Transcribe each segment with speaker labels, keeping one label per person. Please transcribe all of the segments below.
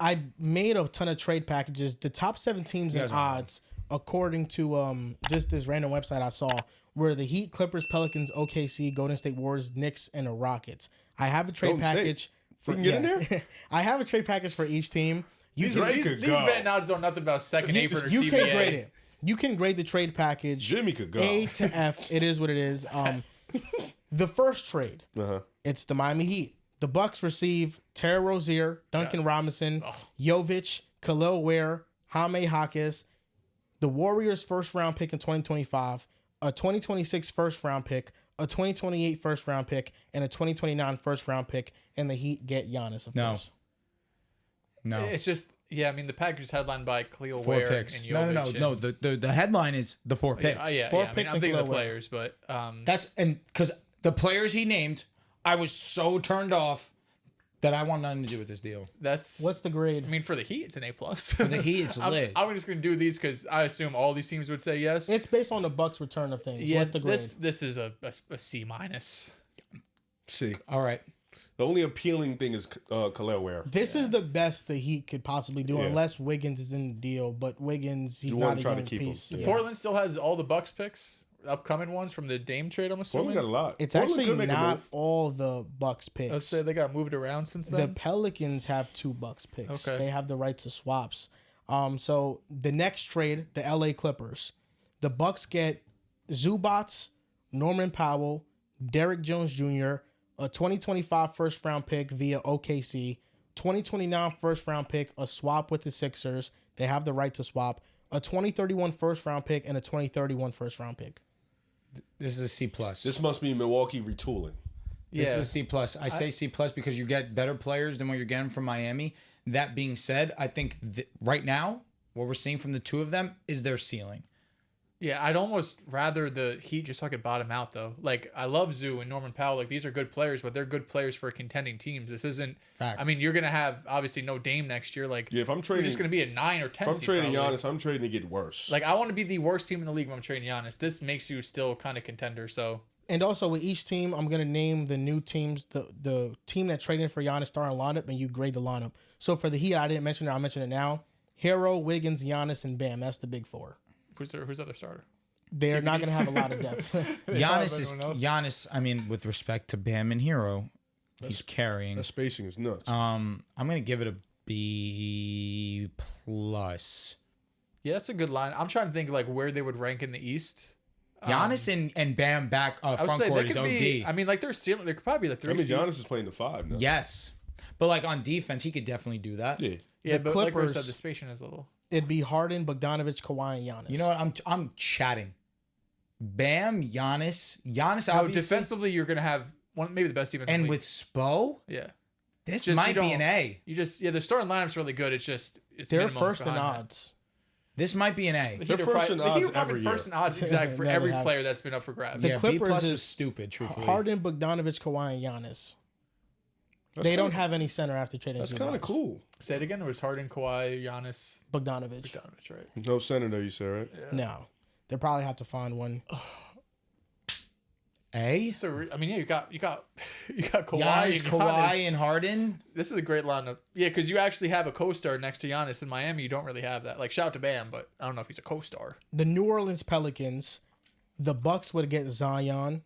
Speaker 1: I made a ton of trade packages. The top 7 teams in odds, according to just this random website I saw, were the Heat, Clippers, Pelicans, OKC, Golden State Warriors, Knicks, and the Rockets. I have a trade package.
Speaker 2: You can get in there?
Speaker 1: I have a trade package for each team.
Speaker 3: These betting odds know nothing about second apron or CBA.
Speaker 1: You can grade it. You can grade the trade package.
Speaker 2: Jimmy could go.
Speaker 1: A to F. It is what it is. The first trade, it's the Miami Heat. The Bucks receive Terry Rozier, Duncan Robinson, Jovic, Khalil Ware, Jaime Jaquez. The Warriors' first-round pick in 2025, a 2026 first-round pick, a 2028 first-round pick, and a 2029 first-round pick, and the Heat get Giannis, of course.
Speaker 3: No. It's just, I mean, the package is headlined by Khalil Ware
Speaker 4: picks.
Speaker 3: and Jovic.
Speaker 4: No. The headline is the 4 picks.
Speaker 1: Four
Speaker 3: I
Speaker 1: picks.
Speaker 3: mean, I'm thinking of the players, but
Speaker 4: because the players he named, I was so turned off that I want nothing to do with this deal.
Speaker 1: What's the grade?
Speaker 3: I mean, for the Heat, it's an A+.
Speaker 4: For the Heat, it's lit.
Speaker 3: I'm just going to do these because I assume all these teams would say yes.
Speaker 1: It's based on the Bucks' return of things.
Speaker 3: Yeah,
Speaker 1: What's the grade?
Speaker 3: This is a C-.
Speaker 2: C.
Speaker 4: All right.
Speaker 2: The only appealing thing is Khalil Ware.
Speaker 1: This is the best the Heat could possibly do, unless Wiggins is in the deal. But Wiggins, he's not a young piece.
Speaker 3: Portland still has all the Bucks picks, upcoming ones from the Dame trade, I'm assuming.
Speaker 2: Portland got a lot.
Speaker 1: It's
Speaker 2: Portland
Speaker 1: actually not all the Bucks picks.
Speaker 3: Let's say they got moved around since then.
Speaker 1: The Pelicans have 2 Bucks picks.
Speaker 3: Okay.
Speaker 1: They have the right to swaps. So the next trade, the LA Clippers, the Bucks get Zubats, Norman Powell, Derrick Jones Jr., a 2025 first-round pick via OKC, 2029 first-round pick, a swap with the Sixers. They have the right to swap. A 2031 first-round pick and a 2031 first-round pick.
Speaker 4: This is a C+.
Speaker 2: This must be Milwaukee retooling.
Speaker 4: This is a C+. I say C+ because you get better players than what you're getting from Miami. That being said, I think right now, what we're seeing from the two of them is their ceiling.
Speaker 3: Yeah, I'd almost rather the Heat just so I could bottom out, though. Like, I love Zoo and Norman Powell. Like, these are good players, but they're good players for contending teams. This isn't...
Speaker 4: Fact.
Speaker 3: I mean, you're going to have, obviously, no Dame next year. Like,
Speaker 2: if I'm trading...
Speaker 3: you're just going to be a 9 or 10
Speaker 2: If I'm trading Giannis, I'm trading to get worse.
Speaker 3: Like, I want to be the worst team in the league when I'm trading Giannis. This makes you still kind of contender, so...
Speaker 1: And also, with each team, I'm going to name the new teams, the team that traded for Giannis starting lineup, and you grade the lineup. So, for the Heat, I didn't mention it. I'll mention it now. Hero, Wiggins, Giannis, and Bam. That's the big 4.
Speaker 3: Who's the other starter?
Speaker 1: They're not going to have a lot of depth.
Speaker 4: Giannis, I mean, with respect to Bam and Hero, he's carrying.
Speaker 2: That spacing is nuts.
Speaker 4: I'm going to give it a B+.
Speaker 3: Yeah, that's a good line. I'm trying to think, like, where they would rank in the East.
Speaker 4: Giannis and Bam back front court is OD.
Speaker 3: I mean, like, they're could probably be the 3 seed.
Speaker 2: Giannis is playing the 5 now.
Speaker 4: Yes. But, like, on defense, he could definitely do that.
Speaker 3: Yeah,
Speaker 1: The
Speaker 3: but
Speaker 1: Clippers,
Speaker 3: like we said, the spacing is a little...
Speaker 1: It'd be Harden, Bogdanovich, Kawhi, and Giannis.
Speaker 4: You know what? I'm chatting. Bam, Giannis, obviously.
Speaker 3: Defensively, you're going to have maybe the best defense in the
Speaker 4: And
Speaker 3: league.
Speaker 4: with Spo, this
Speaker 3: Just,
Speaker 4: might be an A.
Speaker 3: The starting lineup's really good.
Speaker 1: They're first in odds.
Speaker 4: This might be an A.
Speaker 2: They're first in odds every year.
Speaker 3: First in odds, exactly, for every player that's been up for grabs.
Speaker 1: The Clippers
Speaker 4: B+ is stupid, truthfully.
Speaker 1: Harden, Bogdanovich, Kawhi, and Giannis. They don't have any center after trading.
Speaker 2: That's kind of cool.
Speaker 3: Say it again. It was Harden, Kawhi, Giannis,
Speaker 1: Bogdanovich,
Speaker 2: right? No center though, you said, right?
Speaker 1: Yeah. No. They'll probably have to find one.
Speaker 4: A?
Speaker 3: So I mean, yeah, you got Kawhi,
Speaker 4: Giannis, Kawhi, and Harden.
Speaker 3: This is a great lineup. Yeah, because you actually have a co-star next to Giannis in Miami. You don't really have that. Like, shout out to Bam, but I don't know if he's a co-star.
Speaker 1: The New Orleans Pelicans, the Bucks would get Zion,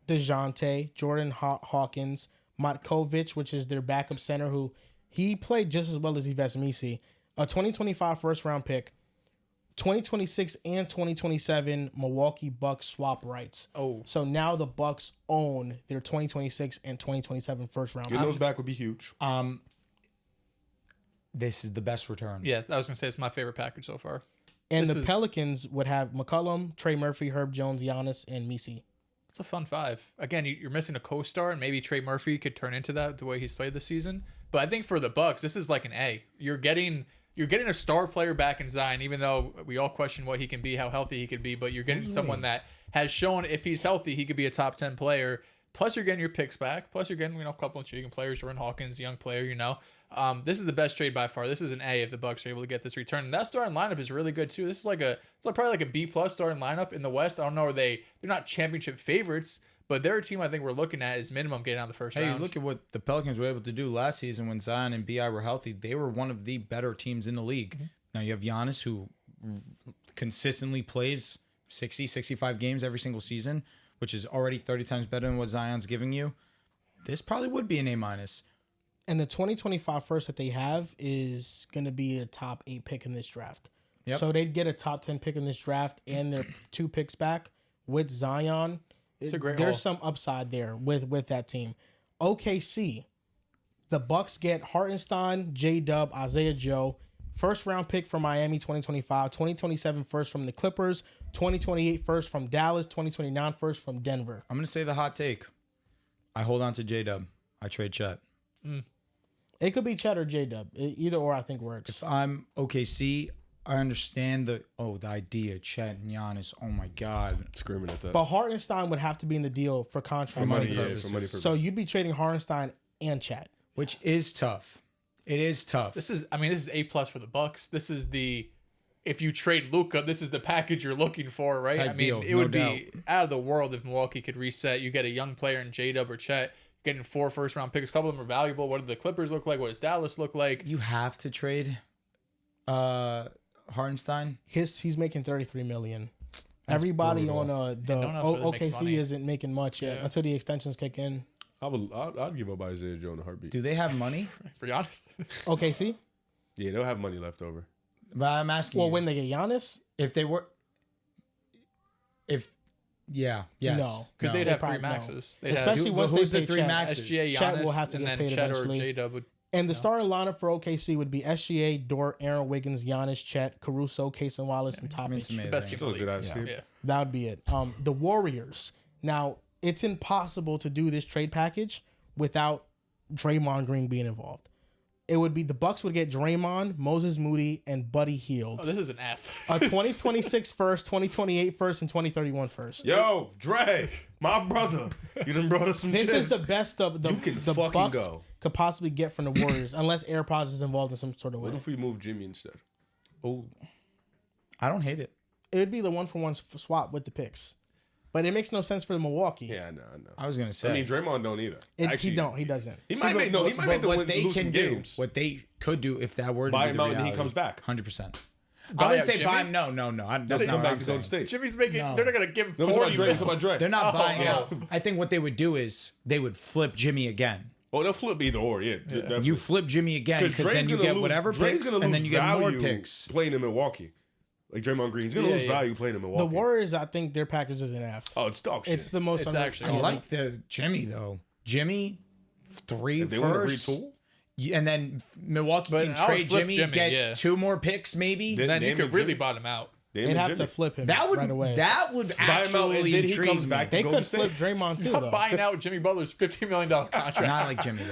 Speaker 1: DeJounte, Jordan Hawkins, Matkovic, which is their backup center, who he played just as well as Yves Misi. A 2025 first-round pick, 2026 and 2027 Milwaukee Bucks swap rights.
Speaker 3: Oh.
Speaker 1: So now the Bucks own their 2026 and 2027 first-round
Speaker 2: Getting those back would be huge.
Speaker 4: This is the best return.
Speaker 3: Yeah, I was going to say it's my favorite package so far.
Speaker 1: And the Pelicans would have McCollum, Trey Murphy, Herb Jones, Giannis, and Misi.
Speaker 3: It's a fun 5. Again, you're missing a co-star, and maybe Trey Murphy could turn into that the way he's played this season. But I think for the Bucks, this is like an A. You're getting a star player back in Zion, even though we all question what he can be, how healthy he could be. But you're getting someone that has shown if he's healthy, he could be a top 10 player. Plus, you're getting your picks back. Plus, you're getting a couple of intriguing players. Jordan Hawkins, young player, This is the best trade by far. This is an A if the Bucks are able to get this return. And that starting lineup is really good too. This is probably like a B+ starting lineup in the West. I don't know, they're not championship favorites, But they're a team I think we're looking at is minimum getting out of the first
Speaker 4: Hey,
Speaker 3: round.
Speaker 4: look at what the Pelicans were able to do last season when Zion and BI were healthy. They were one of the better teams in the league. Now you have Giannis, who consistently plays 60, 65 games every single season, which is already 30 times better than what Zion's giving you. This probably would be an A-.
Speaker 1: And the 2025 first that they have is going to be a top 8 pick in this draft.
Speaker 4: Yep.
Speaker 1: So they'd get a top 10 pick in this draft and their 2 picks back with Zion.
Speaker 3: It's a great
Speaker 1: There's
Speaker 3: haul.
Speaker 1: some upside there with that team. OKC, the Bucks get Hartenstein, J-Dub, Isaiah Joe, first round pick from Miami 2025, 2027 first from the Clippers, 2028 first from Dallas, 2029 first from Denver.
Speaker 4: I'm going to say the hot take. I hold on to J-Dub. I trade Chet.
Speaker 1: It could be Chet or J-Dub. Either or I think works.
Speaker 4: If I'm OKC, I understand the idea, Chet and Giannis. Oh my God.
Speaker 2: Screaming at that.
Speaker 1: But Hartenstein would have to be in the deal for contract
Speaker 2: money,
Speaker 1: money.
Speaker 2: yeah, for money purposes.
Speaker 1: So you'd be trading Hartenstein and Chet.
Speaker 4: Which is tough. It is tough.
Speaker 3: This is A+ for the Bucks. This is if you trade Luka, this is the package you're looking for, right?
Speaker 4: Type deal,
Speaker 3: it
Speaker 4: no
Speaker 3: would be out of the world if Milwaukee could reset. You get a young player in J-Dub or Chet, getting 4 first-round picks. A couple of them are valuable. What do the Clippers look like? What does Dallas look like?
Speaker 4: You have to trade Hartenstein.
Speaker 1: He's making $33 million. Everybody
Speaker 4: brutal.
Speaker 1: on the
Speaker 3: no one else really makes
Speaker 1: OKC
Speaker 3: money.
Speaker 1: isn't making much yet until the extensions kick in.
Speaker 2: I'd give up Isaiah Joe in a heartbeat.
Speaker 4: Do they have money?
Speaker 3: For Giannis.
Speaker 1: OKC?
Speaker 2: Yeah, they'll have money left over.
Speaker 4: But I'm asking
Speaker 1: Well,
Speaker 4: you,
Speaker 1: when they get Giannis?
Speaker 4: if they were, yes,
Speaker 1: No.
Speaker 3: Because they'd
Speaker 1: They
Speaker 3: have 3
Speaker 1: probably- no.
Speaker 3: maxes. They'd
Speaker 1: Especially
Speaker 3: have
Speaker 1: once
Speaker 4: who's
Speaker 1: they
Speaker 4: the
Speaker 1: pay
Speaker 4: 3
Speaker 1: Chet.
Speaker 4: maxes?
Speaker 3: SGA,
Speaker 1: Chet
Speaker 3: Giannis,
Speaker 1: will have to
Speaker 3: and
Speaker 1: get
Speaker 3: then
Speaker 1: paid
Speaker 3: Chet or
Speaker 1: eventually.
Speaker 3: J-Dub would.
Speaker 1: And the starting lineup for OKC would be SGA, Dort, Aaron Wiggins, Giannis, Chet, Caruso, Casey Wallace, and Topic.
Speaker 4: it's
Speaker 3: It's the
Speaker 4: amazing.
Speaker 3: best team
Speaker 2: Still
Speaker 3: in
Speaker 2: a
Speaker 3: the
Speaker 2: good
Speaker 3: league.
Speaker 2: ass team.
Speaker 3: Yeah.
Speaker 1: That would be it. The Warriors. Now, it's impossible to do this trade package without Draymond Green being involved. It would be the Bucks would get Draymond, Moses Moody, and Buddy Hield.
Speaker 3: Oh, this is an F.
Speaker 1: A 2026 first, 2028 first, and 2031 first.
Speaker 2: Yo, Dre, my brother, you done brought us some
Speaker 1: This
Speaker 2: chips.
Speaker 1: is the best the
Speaker 2: You can
Speaker 1: the
Speaker 2: fucking
Speaker 1: Bucks
Speaker 2: go.
Speaker 1: could possibly get from the Warriors, unless AirPods is involved in some sort of way.
Speaker 2: What if we move Jimmy instead?
Speaker 4: Oh, I don't hate it.
Speaker 1: It would be the 1-for-1 swap with the picks, but it makes no sense for Milwaukee.
Speaker 2: Yeah, I know.
Speaker 4: I was gonna say.
Speaker 2: I mean, Draymond don't either. Actually,
Speaker 1: He doesn't.
Speaker 2: He might make
Speaker 4: but
Speaker 2: the
Speaker 4: what
Speaker 2: win,
Speaker 4: they
Speaker 2: lose
Speaker 4: can
Speaker 2: some
Speaker 4: do,
Speaker 2: games.
Speaker 4: what they could do if that were to
Speaker 2: Buy
Speaker 4: be
Speaker 2: him
Speaker 4: the
Speaker 2: out and he
Speaker 4: reality,
Speaker 2: comes back.
Speaker 4: 100%. I
Speaker 3: Buy
Speaker 4: wouldn't
Speaker 3: out
Speaker 4: say
Speaker 3: Jimmy?
Speaker 4: buy him. No. That's
Speaker 2: They
Speaker 4: not
Speaker 2: come
Speaker 4: what
Speaker 2: back
Speaker 4: I'm
Speaker 2: to
Speaker 4: saying.
Speaker 2: Golden State.
Speaker 3: Jimmy's making.
Speaker 4: No.
Speaker 3: They're not gonna give him
Speaker 2: No, it's
Speaker 3: 40
Speaker 2: about Dre. It's
Speaker 3: million.
Speaker 2: about Dre.
Speaker 4: They're not buying
Speaker 3: yeah.
Speaker 4: out. I think what they would do is they would flip Jimmy again.
Speaker 2: Oh, they'll flip either or. Yeah, definitely.
Speaker 4: You flip Jimmy again because then you get whatever picks and then you get more picks.
Speaker 2: Playing in Milwaukee, like Draymond Green, he's gonna lose value playing in Milwaukee.
Speaker 1: The Warriors, I think their package is an F.
Speaker 2: Oh, it's dog shit.
Speaker 1: It's the most.
Speaker 3: It's actually-
Speaker 4: I like the Jimmy though. Jimmy, 3
Speaker 2: If they want to
Speaker 4: first,
Speaker 2: retool,
Speaker 4: and then Milwaukee
Speaker 3: But
Speaker 4: can
Speaker 3: I would
Speaker 4: trade
Speaker 3: flip
Speaker 4: Jimmy,
Speaker 3: Jimmy,
Speaker 4: get
Speaker 3: yeah.
Speaker 4: 2 more picks maybe.
Speaker 2: Then-
Speaker 3: Then you
Speaker 2: Name
Speaker 3: could
Speaker 2: him
Speaker 3: really
Speaker 2: Jimmy.
Speaker 3: bottom out.
Speaker 2: Damn
Speaker 1: They'd
Speaker 2: it,
Speaker 1: have
Speaker 2: Jimmy.
Speaker 1: to flip him
Speaker 4: That would
Speaker 1: right away.
Speaker 4: that would
Speaker 2: Buy him out
Speaker 4: actually
Speaker 2: and then he
Speaker 4: intrigue
Speaker 2: comes
Speaker 4: me.
Speaker 2: back.
Speaker 1: They
Speaker 2: Golden
Speaker 1: could flip
Speaker 2: State.
Speaker 1: Draymond too,
Speaker 3: I'm
Speaker 1: though.
Speaker 3: buying out Jimmy Butler's $15 million contract.
Speaker 4: Not like Jimmy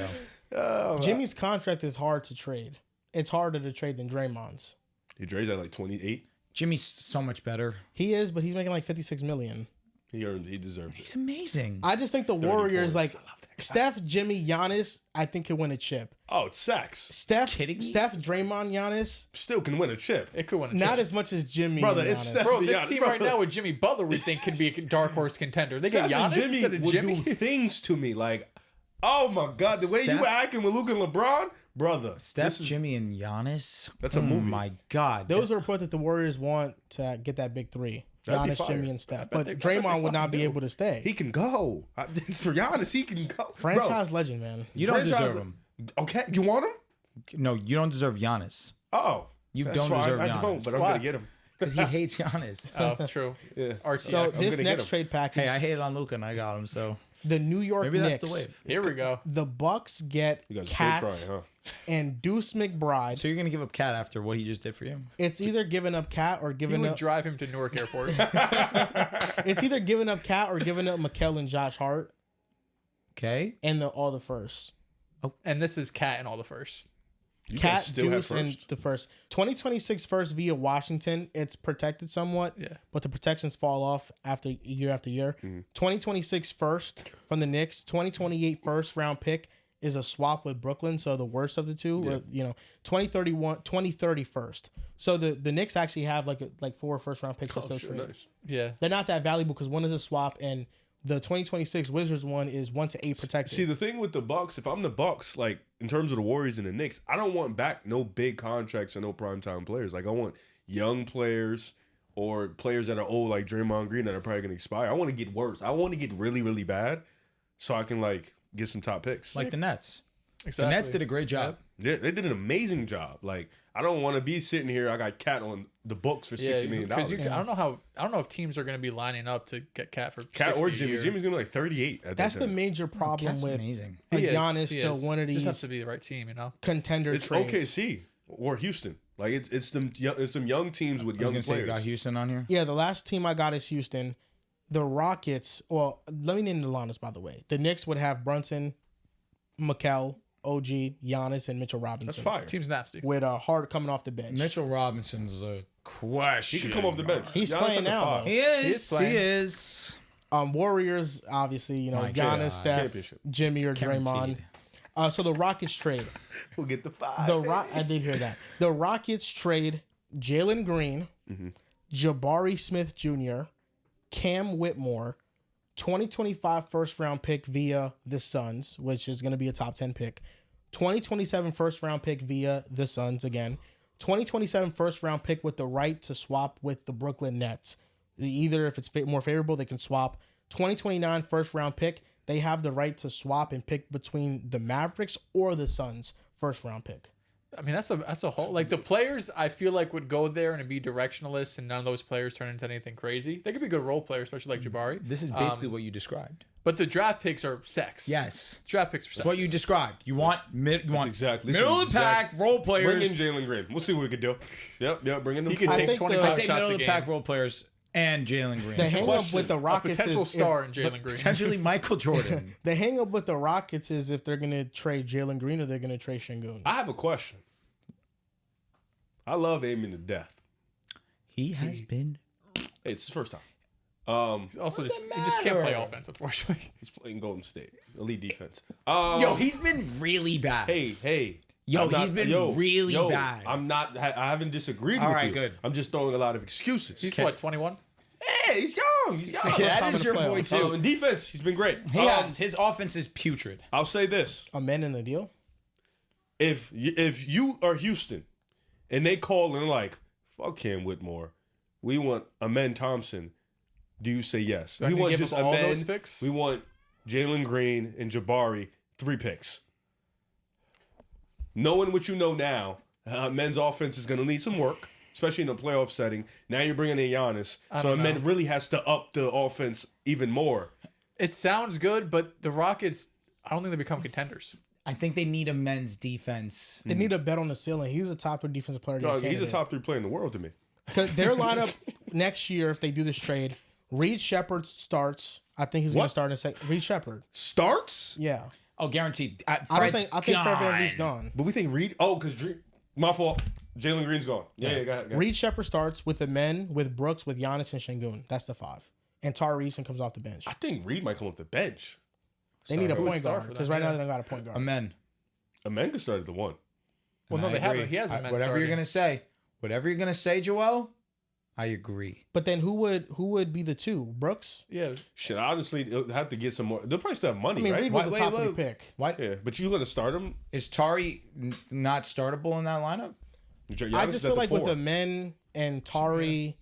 Speaker 4: though.
Speaker 1: Jimmy's contract is hard to trade. It's harder to trade than Draymond's.
Speaker 2: He Dre's at like 28.
Speaker 4: Jimmy's so much better.
Speaker 1: He is, but he's making like $56 million.
Speaker 2: He deserved it.
Speaker 4: He's amazing.
Speaker 1: I just think the Warriors,
Speaker 2: points.
Speaker 1: like Steph, Jimmy, Giannis, I think could win a chip.
Speaker 2: Oh, it's sex.
Speaker 1: Steph,
Speaker 4: Kidding me?
Speaker 1: Steph, Draymond, Giannis,
Speaker 2: Still can win a chip.
Speaker 3: It could win a
Speaker 1: not
Speaker 3: chip.
Speaker 1: as much as Jimmy.
Speaker 2: Brother,
Speaker 1: and
Speaker 2: it's
Speaker 1: Giannis.
Speaker 2: Steph.
Speaker 3: Bro, this
Speaker 2: Giannis,
Speaker 3: team
Speaker 2: bro.
Speaker 3: right now with Jimmy Butler, we think could be a dark horse contender. They
Speaker 2: Steph
Speaker 3: get
Speaker 2: and
Speaker 3: Giannis
Speaker 2: Jimmy
Speaker 3: instead of
Speaker 2: would
Speaker 3: Jimmy.
Speaker 2: do things to me like, oh my god, the way you
Speaker 4: Steph-
Speaker 2: were acting with Luka and LeBron, brother.
Speaker 4: Steph, Jimmy, and Giannis.
Speaker 2: That's a movie.
Speaker 4: My God.
Speaker 1: Those are reports that the Warriors want to get that big 3.
Speaker 2: That'd be
Speaker 1: Giannis,
Speaker 2: fire.
Speaker 1: Jimmy, and Steph.
Speaker 3: bet
Speaker 1: But
Speaker 3: they- I bet
Speaker 1: Draymond
Speaker 3: they
Speaker 1: would not
Speaker 3: fucking
Speaker 1: be
Speaker 3: do.
Speaker 1: able to stay.
Speaker 2: He can go. It's for Giannis. He can go.
Speaker 1: Franchise legend, man.
Speaker 4: you don't
Speaker 2: franchise-
Speaker 4: deserve him.
Speaker 2: Okay, you want him?
Speaker 4: No, you don't deserve Giannis
Speaker 2: Oh,
Speaker 4: You
Speaker 2: that's
Speaker 4: don't
Speaker 2: fine.
Speaker 4: deserve
Speaker 2: I
Speaker 4: Giannis.
Speaker 2: don't, but I'm
Speaker 3: Why?
Speaker 2: gonna get him.
Speaker 4: because he hates Giannis.
Speaker 3: Oh, true.
Speaker 2: Yeah.
Speaker 3: RTX.
Speaker 1: So
Speaker 2: I'm
Speaker 1: this
Speaker 2: gonna get
Speaker 1: next
Speaker 2: him.
Speaker 1: trade package,
Speaker 4: Hey, I hated on Luka and I got him, so
Speaker 1: the New York
Speaker 4: maybe
Speaker 1: Knicks,
Speaker 4: that's the wave.
Speaker 3: Here we go.
Speaker 1: the Bucks get
Speaker 2: You guys are
Speaker 1: Cat
Speaker 2: still trying, huh?
Speaker 1: and Deuce McBride.
Speaker 4: So you're gonna give up Cat after what he just did for you?
Speaker 1: It's either giving up Cat or
Speaker 3: He
Speaker 1: giving
Speaker 3: would
Speaker 1: up.
Speaker 3: drive him to Newark Airport.
Speaker 1: It's either giving up Cat or giving up Mikal and Josh Hart
Speaker 4: Okay.
Speaker 1: and all the first.
Speaker 3: And this is Cat and all the first.
Speaker 2: You
Speaker 1: Cat,
Speaker 2: guys still have
Speaker 1: Deuce, and
Speaker 2: first.
Speaker 1: the first. 2026 first via Washington. It's protected somewhat,
Speaker 3: Yeah.
Speaker 1: but the protections fall off after year. 2026 first from the Knicks. 2028 first round pick is a swap with Brooklyn, so the worst of the two.
Speaker 2: Yeah.
Speaker 1: Or, 2031, 2030 first. So the Knicks actually have like 4 first round picks.
Speaker 2: Oh,
Speaker 1: to still
Speaker 2: shit,
Speaker 1: trade.
Speaker 2: nice.
Speaker 3: Yeah.
Speaker 1: They're not that valuable because one is a swap and The 2026 Wizards one is 1 to 8 protected.
Speaker 2: See, the thing with the Bucks, if I'm the Bucks, like in terms of the Warriors and the Knicks, I don't want back no big contracts and no primetime players. Like I want young players or players that are old, like Draymond Green, that are probably gonna expire. I want to get worse. I want to get really, really bad, so I can like get some top picks.
Speaker 4: Like the Nets.
Speaker 3: Exactly.
Speaker 4: The Nets did a great job.
Speaker 2: Yeah, they did an amazing job. Like I don't want to be sitting here. I got Cat on the books for $60 million.
Speaker 3: Because I don't know if teams are going to be lining up to get Cat for
Speaker 2: Cat
Speaker 3: 60
Speaker 2: or Jimmy.
Speaker 3: a year.
Speaker 2: Jimmy's gonna be like 38.
Speaker 1: That's
Speaker 2: that
Speaker 1: the
Speaker 2: time.
Speaker 1: major problem
Speaker 4: Cat's
Speaker 1: with
Speaker 4: amazing.
Speaker 1: a
Speaker 3: He is,
Speaker 1: Giannis
Speaker 3: he
Speaker 1: to
Speaker 3: is.
Speaker 1: one of
Speaker 3: Just has
Speaker 1: these
Speaker 3: to be the right team, you know.
Speaker 1: contender
Speaker 2: It's
Speaker 1: trades.
Speaker 2: OKC or Houston. Like it's some young teams with young
Speaker 4: You
Speaker 2: players.
Speaker 4: got Houston on here.
Speaker 1: Yeah, the last team I got is Houston. The Rockets. Well, let me name the lineups by the way. The Knicks would have Brunson, Mikal, OG, Giannis, and Mitchell Robinson.
Speaker 2: That's fire.
Speaker 3: Team's nasty.
Speaker 1: With Hart coming off the bench.
Speaker 4: Mitchell Robinson's a question.
Speaker 2: He can come off the bench.
Speaker 1: He's
Speaker 2: Giannis
Speaker 1: playing
Speaker 2: at the
Speaker 1: now,
Speaker 2: five.
Speaker 1: though.
Speaker 4: He is.
Speaker 3: is playing.
Speaker 4: He is.
Speaker 1: Warriors, obviously, you know,
Speaker 4: My
Speaker 1: Giannis,
Speaker 4: God.
Speaker 1: Steph,
Speaker 2: Championship.
Speaker 1: Jimmy, or Draymond.
Speaker 4: Guaranteed.
Speaker 1: So the Rockets trade.
Speaker 2: We'll get the five.
Speaker 1: I did hear that. The Rockets trade Jalen Green, Jabari Smith Jr., Cam Whitmore, 2025 first round pick via the Suns, which is going to be a top 10 pick, 2027 first round pick via the Suns again, 2027 first round pick with the right to swap with the Brooklyn Nets. Either if it's more favorable, they can swap. 2029 first round pick, they have the right to swap and pick between the Mavericks or the Suns first round pick.
Speaker 3: I mean, that's a whole, like, the players I feel like would go there and be directionalists, and none of those players turn into anything crazy. They could be good role players, especially like Jabari.
Speaker 4: This is basically what you described.
Speaker 3: But the draft picks are sex.
Speaker 4: Yes.
Speaker 3: Draft picks are sex.
Speaker 4: What you described. You want
Speaker 2: exactly.
Speaker 4: middle of the pack role players.
Speaker 2: Bring in Jalen Green. We'll see what we can do. Yep. Bring in them.
Speaker 3: He could
Speaker 1: I
Speaker 3: take
Speaker 1: think
Speaker 3: 25
Speaker 4: I
Speaker 3: shots
Speaker 4: say middle
Speaker 3: a
Speaker 4: of the
Speaker 3: game.
Speaker 4: pack role players and Jalen Green.
Speaker 1: The hang up with the
Speaker 3: A
Speaker 1: Rockets
Speaker 3: potential
Speaker 1: is
Speaker 3: star in Jalen Green.
Speaker 4: Potentially Michael Jordan.
Speaker 1: the hang up with the Rockets is if they're gonna trade Jalen Green or they're gonna trade Şengün.
Speaker 2: I have a question. I love aiming to death.
Speaker 4: He has been.
Speaker 2: Hey, it's his first time.
Speaker 3: Also,
Speaker 4: does
Speaker 3: he
Speaker 4: that
Speaker 3: just can't play
Speaker 4: matter?
Speaker 3: offense, unfortunately.
Speaker 2: He's playing Golden State, elite defense.
Speaker 4: Yo, he's been really bad.
Speaker 2: Hey.
Speaker 4: Yo,
Speaker 2: I'm not-
Speaker 4: he's been really bad.
Speaker 2: I'm not. I haven't disagreed
Speaker 4: All
Speaker 2: with
Speaker 4: right,
Speaker 2: you.
Speaker 4: good.
Speaker 2: I'm just throwing a lot of excuses.
Speaker 3: He's what, 21?
Speaker 2: Hey, he's young. He's young.
Speaker 4: Yeah,
Speaker 1: time
Speaker 4: that is
Speaker 1: in
Speaker 4: your
Speaker 1: the
Speaker 4: boy
Speaker 1: playoffs.
Speaker 4: too.
Speaker 2: In defense, he's been great.
Speaker 4: He has. His offense is putrid.
Speaker 2: I'll say this:
Speaker 1: A man in the deal.
Speaker 2: if you are Houston, and they call and they're like, "Fuck Cam Whitmore, we want Amen Thompson," do you say yes?
Speaker 3: I
Speaker 2: We
Speaker 3: need to
Speaker 2: want
Speaker 3: give
Speaker 2: just
Speaker 3: him all
Speaker 2: Amen.
Speaker 3: those picks?
Speaker 2: We want Jalen Green and Jabari, 3 picks. Knowing what you know now, men's offense is going to need some work, especially in a playoff setting. Now you're bringing in Giannis, so
Speaker 3: don't
Speaker 2: men
Speaker 3: know.
Speaker 2: really has to up the offense even more.
Speaker 3: It sounds good, but the Rockets, I don't think they become contenders.
Speaker 4: I think they need a men's defense.
Speaker 1: They need a bet on the ceiling. He's a top 3 defensive player.
Speaker 2: Dog, he's a top 3 player in the world to me.
Speaker 1: Because their lineup next year, if they do this trade, Reed Shepard starts. I think he's going to
Speaker 2: What?
Speaker 1: start in a second. Reed Shepard.
Speaker 2: Starts?
Speaker 1: Yeah.
Speaker 4: Oh, guaranteed.
Speaker 1: I think Fred VanVleet's gone.
Speaker 2: But we think Reed. Oh, because my fault. Jalen Green's gone. Yeah, go ahead.
Speaker 1: Reed Shepard starts with the men, with Brooks, with Giannis and Şengün. That's the 5. And Tari Eason comes off the bench.
Speaker 2: I think Reed might come off the bench.
Speaker 1: They need a
Speaker 3: Who would
Speaker 1: point
Speaker 3: start
Speaker 1: guard
Speaker 3: for them?
Speaker 1: because right now
Speaker 3: Yeah.
Speaker 1: they don't got a point guard.
Speaker 4: Amen.
Speaker 2: Amanda started the 1.
Speaker 3: Well, no,
Speaker 4: I
Speaker 3: they
Speaker 4: agree.
Speaker 3: haven't. He hasn't been
Speaker 4: Whatever you're
Speaker 3: starting.
Speaker 4: gonna say, Joel, I agree.
Speaker 1: But then who would be the 2? Brooks?
Speaker 3: Yeah.
Speaker 2: Shit, honestly, they'll have to get some more. They'll probably still have money,
Speaker 1: I mean,
Speaker 2: right?
Speaker 1: Reed was
Speaker 4: Wait,
Speaker 1: a top
Speaker 4: wait,
Speaker 1: 3
Speaker 4: wait.
Speaker 1: pick.
Speaker 4: Why
Speaker 2: Yeah, but you going to start him?
Speaker 4: is Tari not startable in that lineup?
Speaker 2: Giannis
Speaker 1: I
Speaker 2: is
Speaker 1: just
Speaker 2: at
Speaker 1: feel
Speaker 2: the
Speaker 1: like with
Speaker 2: 4.
Speaker 1: the men and Tari,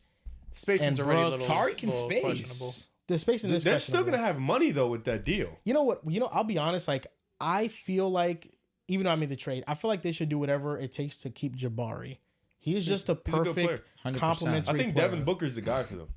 Speaker 3: Spacing's
Speaker 1: And
Speaker 3: already a
Speaker 1: Brooks.
Speaker 3: little,
Speaker 4: Tari can
Speaker 3: little
Speaker 4: space.
Speaker 3: questionable.
Speaker 1: the space in this.
Speaker 2: They're still going to have money, though, with that deal.
Speaker 1: You know what? I'll be honest. Like, I feel like, even though I made the trade, I feel like they should do whatever it takes to keep Jabari. He is just a
Speaker 2: He's a good
Speaker 1: perfect
Speaker 4: 100%.
Speaker 1: complementary
Speaker 2: I think
Speaker 1: player.
Speaker 2: Devin Booker's the guy for them.